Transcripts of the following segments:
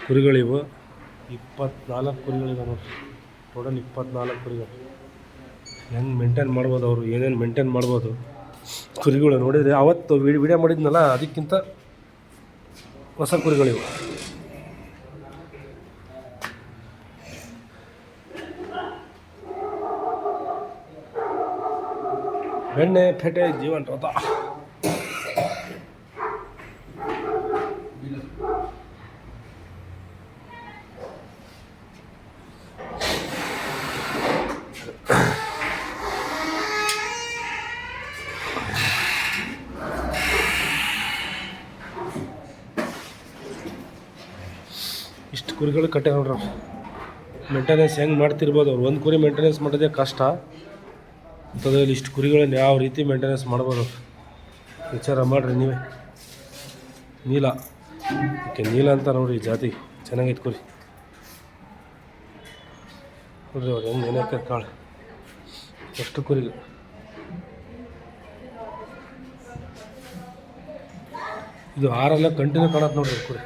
ಕುರಿಗಳಿವು 24 ಕುರಿಗಳಿವೆ ನೋಡಿ. ಟೋಟಲ್ 24 ಕುರಿಗಳು. ಹೆಂಗೆ ಮೇಂಟೈನ್ ಮಾಡ್ಬೋದು, ಅವರು ಏನೇನು ಮೇಂಟೈನ್ ಮಾಡ್ಬೋದು ಕುರಿಗಳು ನೋಡಿದರೆ. ಅವತ್ತು ವಿಡಿಯೋ ಮಾಡಿದ್ನಲ್ಲ, ಅದಕ್ಕಿಂತ ಹೊಸ ಕುರಿಗಳಿವು. ಬೆಣ್ಣೆ ಪೇಟೆ ಜೀವನ್ ರಥ. ಇಷ್ಟು ಕುರಿಗಳು ಕಟ್ಟೆ ನೋಡ್ರಿ. ಮೇಂಟೆನೆನ್ಸ್ ಹೆಂಗೆ ಮಾಡ್ತಿರ್ಬೋದು ಅವ್ರು. ಒಂದು ಕುರಿ ಮೇಂಟೆನೆನ್ಸ್ ಮಾಡೋದೇ ಕಷ್ಟ. ಅಂಥದ್ರಲ್ಲಿ ಇಷ್ಟು ಕುರಿಗಳನ್ನ ಯಾವ ರೀತಿ ಮೇಂಟೆನೆನ್ಸ್ ಮಾಡ್ಬೋದು ವಿಚಾರ ಮಾಡಿರಿ ನೀವೇ. ನೀಲ, ಓಕೆ, ನೀಲ ಅಂತ ನೋಡಿರಿ ಜಾತಿ. ಚೆನ್ನಾಗೈತೆ ಕುರಿ ನೋಡ್ರಿ. ಅವ್ರು ಹೆಂಗೆ ನೆನೆಕ್ಕೆ ಕಾಳು. ಎಷ್ಟು ಕುರಿಗಳು. ಇದು ಆರೆಲ್ಲ ಕಂಟಿನ್ಯೂ ಕಾಣತ್ತೆ ನೋಡ್ರಿ ಕುರಿ.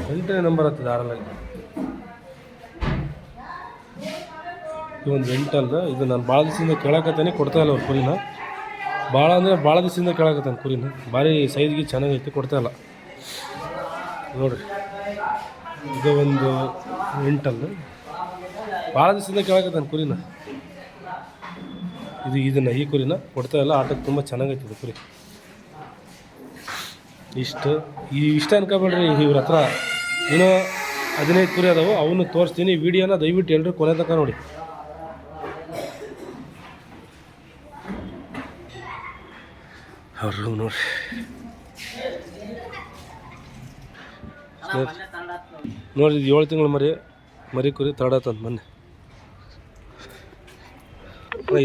ಕಂಟಿನ್ಯೂ ನಂಬರ್ ಆಗ್ತದೆ ಆರಲ್ಲಿ. ಇದು ಒಂದು 8 ಅಲ್ಲ. ಇದು ನಾನು ಭಾಳ ದಿವಸದಿಂದ ಕೇಳಕತ್ತೇನೆ, ಕೊಡ್ತಾಯಿಲ್ಲ ಅವ್ರು ಕುರಿನ. ಭಾಳ ಅಂದರೆ ಭಾಳ ದಿವಸದಿಂದ ಕೇಳಕತ್ತಾನೆ ಕುರಿನ. ಭಾರಿ ಸೈಜ್ಗೆ ಚೆನ್ನಾಗೈತಿ, ಕೊಡ್ತಾಯಿಲ್ಲ ನೋಡಿರಿ. ಇದು ಒಂದು 8 ಅಲ್ಲ. ಭಾಳ ದಿವಸದಿಂದ ಕೇಳಕತ್ತಾನೆ ಕುರಿನ. ಇದನ್ನು ಈ ಕುರಿನ ಕೊಡ್ತಾಯಿಲ್ಲ. ಆಟಕ್ಕೆ ತುಂಬ ಚೆನ್ನಾಗೈತಿ ಇದು ಕುರಿ. ಇಷ್ಟ ಅನ್ಕೊಬೇಡ್ರಿ. ಇವ್ರ ಹತ್ರ ಇನ್ನೂ 15 ಕುರಿ ಅದಾವೆ. ಅವನು ತೋರಿಸ್ತೀನಿ. ವಿಡಿಯೋನ ದಯವಿಟ್ಟು ಎಲ್ಲರೂ ಕೊನೆ ತನಕ ನೋಡಿ. ಅವ್ರು ನೋಡ್ರಿ ನೋಡ್ರಿ. ಇದು 7 ತಿಂಗಳು ಮರಿ ಕುರಿ ತಡಾತಂತ ಮೊನ್ನೆ.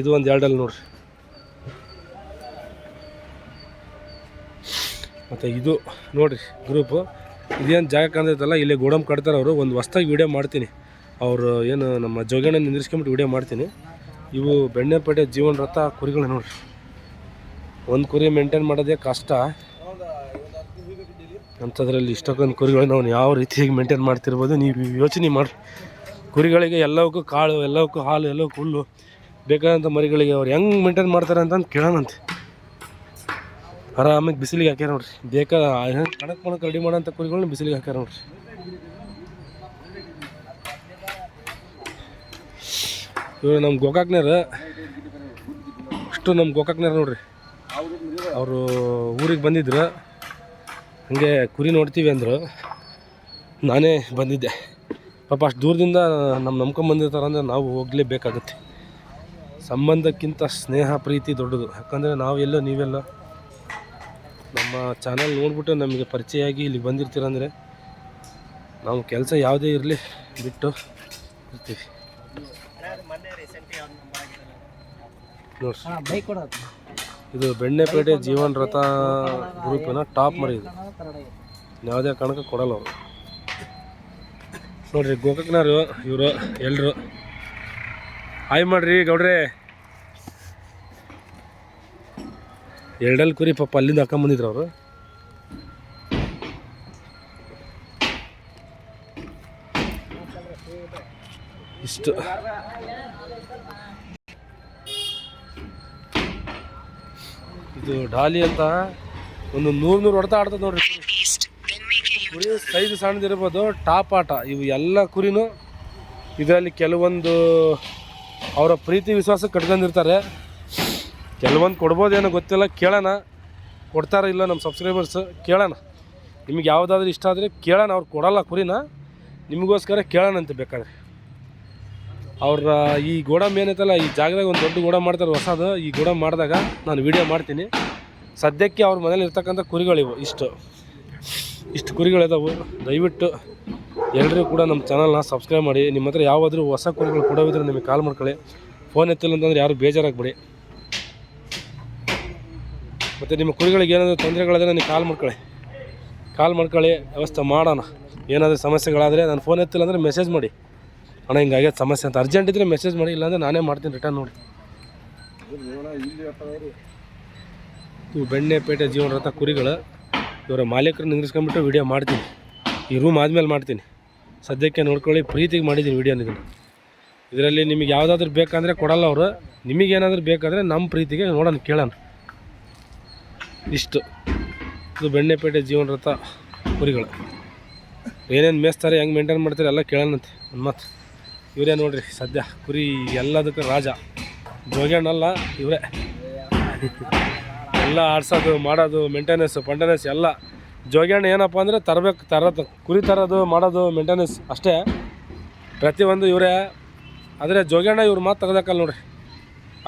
ಇದು ಒಂದು 2 ಅಲ್ಲಿ ನೋಡ್ರಿ. ಮತ್ತು ಇದು ನೋಡಿರಿ ಗ್ರೂಪು. ಇದೇನು ಜಾಗ ಕಾಣ್ತೈತಲ್ಲ, ಇಲ್ಲೇ ಗೋಡಂಬಿ ಕಟ್ತಾರೆ ಅವರು. ಒಂದು ಹೊಸ್ದಾಗಿ ವೀಡಿಯೋ ಮಾಡ್ತೀನಿ. ಅವರು ಏನು ನಮ್ಮ ಜೋಗಣ್ಣ ನಿಂದಿರ್ಸ್ಕೊಂಬಿಟ್ಟು ವೀಡಿಯೋ ಮಾಡ್ತೀನಿ. ಇವು ಬೆಣ್ಣೆಪೇಟೆ ಜೀವನ ರಥ ಕುರಿಗಳು ನೋಡಿರಿ. ಒಂದು ಕುರಿ ಮೇಂಟೈನ್ ಮಾಡೋದೇ ಕಷ್ಟ. ಅಂಥದ್ರಲ್ಲಿ ಇಷ್ಟಕ್ಕೊಂದು ಕುರಿಗಳು ನಾವು ಯಾವ ರೀತಿಯಾಗಿ ಮೇಂಟೈನ್ ಮಾಡ್ತಿರ್ಬೋದು ನೀವು ಯೋಚನೆ ಮಾಡಿರಿ. ಕುರಿಗಳಿಗೆ ಎಲ್ಲವಕ್ಕೂ ಕಾಳು, ಎಲ್ಲವಕ್ಕೂ ಹಾಲು, ಎಲ್ಲವಕ್ಕೂ ಹುಲ್ಲು ಬೇಕಾದಂಥ ಮರಿಗಳಿಗೆ ಅವ್ರು ಹೆಂಗೆ ಮೇಂಟೈನ್ ಮಾಡ್ತಾರೆ ಅಂತಂದು ಕೇಳೋಣಂತೆ. ಆರಾಮಾಗಿ ಬಿಸಿಲಿಗೆ ಹಾಕ್ಯಾರ ನೋಡ್ರಿ. ಕಣಕ್ಕೆ ರೆಡಿ ಮಾಡೋಂಥ ಕುರಿಗಳನ್ನ ಬಿಸಿಲಿಗೆ ಹಾಕ್ಯಾರ ನೋಡ್ರಿ. ಇವರು ನಮ್ಮ ಗೋಕಾಕ್ನಾರ, ಅಷ್ಟು ನಮ್ಮ ಗೋಕಾಕ್ನಾರ ನೋಡ್ರಿ. ಅವರು ಊರಿಗೆ ಬಂದಿದ್ರು, ಹಾಗೆ ಕುರಿ ನೋಡ್ತೀವಿ ಅಂದರು. ನಾನೇ ಬಂದಿದ್ದೆ. ಪಾಪ ಅಷ್ಟು ದೂರದಿಂದ ನಂಬ್ಕೊಂಬಂದಿರ್ತಾರಂದ್ರೆ ನಾವು ಹೋಗಲೇಬೇಕಾಗುತ್ತೆ. ಸಂಬಂಧಕ್ಕಿಂತ ಸ್ನೇಹ ಪ್ರೀತಿ ದೊಡ್ಡದು. ಯಾಕಂದರೆ ನಾವೆಲ್ಲೋ ನೀವೆಲ್ಲ ನಮ್ಮ ಚಾನಲ್ ನೋಡ್ಬಿಟ್ಟು ನಮಗೆ ಪರಿಚಯ ಆಗಿ ಇಲ್ಲಿಗೆ ಬಂದಿರ್ತೀರಂದರೆ ನಾವು ಕೆಲಸ ಯಾವುದೇ ಇರಲಿ ಬಿಟ್ಟು ಇರ್ತೀವಿ ನೋಡಿ. ಇದು ಬೆಣ್ಣೆಪೇಟೆ ಜೀವನ್ ರಥ ಗ್ರೂಪಿನ ಟಾಪ್ ಮರಿ. ಇದು ಯಾವುದೇ ಕಾರಣಕ್ಕೆ ಕೊಡಲ್ಲ ಅವರು ನೋಡ್ರಿ. ಗೋಕಾಕ್ನವರು ಇವರು ಎಲ್ಲರೂ ಹಾಯ್ ಮಾಡ್ರಿ ಗೌಡ್ರೆ. 2 ಕುರಿ ಪಾಪ ಅಲ್ಲಿಂದ ಹಾಕೊಂಬಂದಿದ್ರು ಅವರು. ಇಷ್ಟು ಇದು ಡಾಲಿ ಅಂತ ಒಂದು 100 ಹೊಡೆತ ಆಡ್ತದೆ ನೋಡ್ರಿ. ಕುರಿ ಸೈಜ್ ಸಣ್ಣದಿರ್ಬೋದು, ಟಾಪ್ ಆಟ. ಇವು ಎಲ್ಲ ಕುರಿನೂ ಇದರಲ್ಲಿ ಕೆಲವೊಂದು ಅವರ ಪ್ರೀತಿ ವಿಶ್ವಾಸ ಕಟ್ಕೊಂಡಿರ್ತಾರೆ. ಕೆಲವೊಂದು ಕೊಡ್ಬೋದೇನೋ ಗೊತ್ತಿಲ್ಲ, ಕೇಳೋಣ. ಕೊಡ್ತಾರ ಇಲ್ಲ ನಮ್ಮ ಸಬ್ಸ್ಕ್ರೈಬರ್ಸ್, ಕೇಳೋಣ. ನಿಮಗೆ ಯಾವುದಾದ್ರೂ ಇಷ್ಟ ಆದರೆ ಕೇಳೋಣ. ಅವ್ರು ಕೊಡೋಲ್ಲ ಕುರಿನ, ನಿಮಗೋಸ್ಕರ ಕೇಳೋಣಂತೆ ಬೇಕಾದ್ರೆ. ಅವ್ರ ಈ ಗೋಡಂಬಿ ಏನೈತಲ್ಲ, ಈ ಜಾಗದಾಗ ಒಂದು ದೊಡ್ಡ ಗೋಡಂಬಿ ಮಾಡ್ತಾರೆ ಹೊಸದು. ಈ ಗೋಡಂಬಿ ಮಾಡಿದಾಗ ನಾನು ವೀಡಿಯೋ ಮಾಡ್ತೀನಿ. ಸದ್ಯಕ್ಕೆ ಅವ್ರ ಮನೇಲಿ ಇರ್ತಕ್ಕಂಥ ಕುರಿಗಳಿವು ಇಷ್ಟು ಕುರಿಗಳಿದಾವೆ. ದಯವಿಟ್ಟು ಎಲ್ಲರೂ ಕೂಡ ನಮ್ಮ ಚಾನಲ್ನ ಸಬ್ಸ್ಕ್ರೈಬ್ ಮಾಡಿ. ನಿಮ್ಮ ಹತ್ರ ಯಾವುದಾದ್ರೂ ಹೊಸ ಕುರಿಗಳು ಕೊಡೋವಿದ್ರೆ ನಿಮಗೆ ಕಾಲ್ ಮಾಡ್ಕೊಳ್ಳಿ. ಫೋನ್ ಎತ್ತಿಲ್ಲ ಅಂತಂದ್ರೆ ಯಾರು ಬೇಜಾರಾಗಬೇಡಿ. ಮತ್ತು ನಿಮ್ಮ ಕುರಿಗಳಿಗೆ ಏನಾದರೂ ತೊಂದರೆಗಳಾದರೆ ನನಗೆ ಕಾಲ್ ಮಾಡ್ಕೊಳ್ಳಿ. ವ್ಯವಸ್ಥೆ ಮಾಡೋಣ. ಏನಾದರೂ ಸಮಸ್ಯೆಗಳಾದರೆ ನಾನು ಫೋನ್ ಎತ್ತಿಲ್ಲ ಅಂದರೆ ಮೆಸೇಜ್ ಮಾಡಿ, ಅಣ್ಣ ಹಿಂಗಾಗ್ಯದ ಸಮಸ್ಯೆ ಅಂತ. ಅರ್ಜೆಂಟ್ ಇದ್ದರೆ ಮೆಸೇಜ್ ಮಾಡಿ, ಇಲ್ಲಾಂದರೆ ನಾನೇ ಮಾಡ್ತೀನಿ ರಿಟರ್ನ್ ನೋಡಿ. ಇವು ಬೆಣ್ಣೆಪೇಟೆ ಜೀವನ ರಥ ಕುರಿಗಳು ಇವರ ಮಾಲೀಕರು ನಿಂದಿಸ್ಕೊಂಡ್ಬಿಟ್ಟು ವೀಡಿಯೋ ಮಾಡ್ತೀನಿ. ಈ ರೂಮ್ ಆದಮೇಲೆ ಮಾಡ್ತೀನಿ. ಸದ್ಯಕ್ಕೆ ನೋಡ್ಕೊಳ್ಳಿ, ಪ್ರೀತಿಗೆ ಮಾಡಿದ್ದೀನಿ ವೀಡಿಯೋನ. ಇದರಲ್ಲಿ ನಿಮಗೆ ಯಾವುದಾದ್ರೂ ಬೇಕಂದರೆ ಕೊಡಲ್ಲ ಅವರು. ನಿಮಗೇನಾದರೂ ಬೇಕಾದರೆ ನಮ್ಮ ಪ್ರೀತಿಗೆ ನೋಡೋಣ, ಕೇಳೋಣ. ಇಷ್ಟು ಇದು ಬೆಣ್ಣೆಪೇಟೆ ಜೀವನ ರಥ ಕುರಿಗಳು. ಏನೇನು ಮೇಯಿಸ್ತಾರೆ, ಹೆಂಗೆ ಮೇಂಟೈನ್ ಮಾಡ್ತಾರೆ ಎಲ್ಲ ಕೇಳೋಣಂತೆ ಒಂದು ಮಾತು. ಇವರೇ ನೋಡಿರಿ ಸದ್ಯ ಕುರಿ ಎಲ್ಲದಕ್ಕೂ ರಾಜ. ಜೋಗ್ಯಣ್ಣಲ್ಲ ಇವರೇ ಎಲ್ಲ ಆಡ್ಸೋದು, ಮಾಡೋದು, ಮೇಂಟೆನೆನ್ಸ್ ಎಲ್ಲ. ಜೋಗ್ಯಣ್ಣ ಏನಪ್ಪ ಅಂದರೆ ಕುರಿ ತರೋದು, ಮಾಡೋದು, ಮೇಂಟೆನೆನ್ಸ್ ಅಷ್ಟೇ, ಪ್ರತಿಯೊಂದು ಇವರೇ. ಆದರೆ ಜೋಗ್ಯಣ್ಣ ಇವ್ರ ಮಾತು ತೆಗೆದಕ್ಕಲ್ಲ ನೋಡಿರಿ,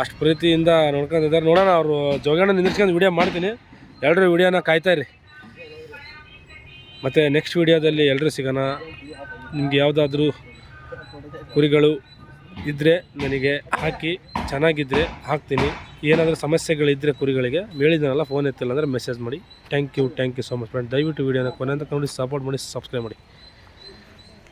ಅಷ್ಟು ಪ್ರೀತಿಯಿಂದ ನೋಡ್ಕೊಂಡಿದ್ದಾರೆ. ನೋಡೋಣ, ಅವರು ಜೋಗ್ಯಣ್ಣ ನಿಂದಿರ್ಸ್ಕೊಂಡು ವೀಡಿಯೋ ಮಾಡ್ತೀನಿ. ಎಲ್ಲರೂ ವೀಡಿಯೋನ ಕಾಯ್ತಾಯಿರಿ. ಮತ್ತು ನೆಕ್ಸ್ಟ್ ವೀಡಿಯೋದಲ್ಲಿ ಎಲ್ಲರೂ ಸಿಗೋಣ. ನಿಮ್ಗೆ ಯಾವುದಾದ್ರೂ ಕುರಿಗಳು ಇದ್ದರೆ ನನಗೆ ಹಾಕಿ, ಚೆನ್ನಾಗಿದ್ದರೆ ಹಾಕ್ತೀನಿ. ಏನಾದರೂ ಸಮಸ್ಯೆಗಳಿದ್ದರೆ ಕುರಿಗಳಿಗೆ ಹೇಳಿದ್ನಲ್ಲ, ಫೋನ್ ಎತ್ತಿಲ್ಲ ಅಂದರೆ ಮೆಸೇಜ್ ಮಾಡಿ. Thank you so much friend. ದಯವಿಟ್ಟು ವೀಡಿಯೋನ ಕೊನೆಯಿಂದ ನೋಡಿ ಸಪೋರ್ಟ್ ಮಾಡಿ, ಸಬ್ಸ್ಕ್ರೈಬ್ ಮಾಡಿ.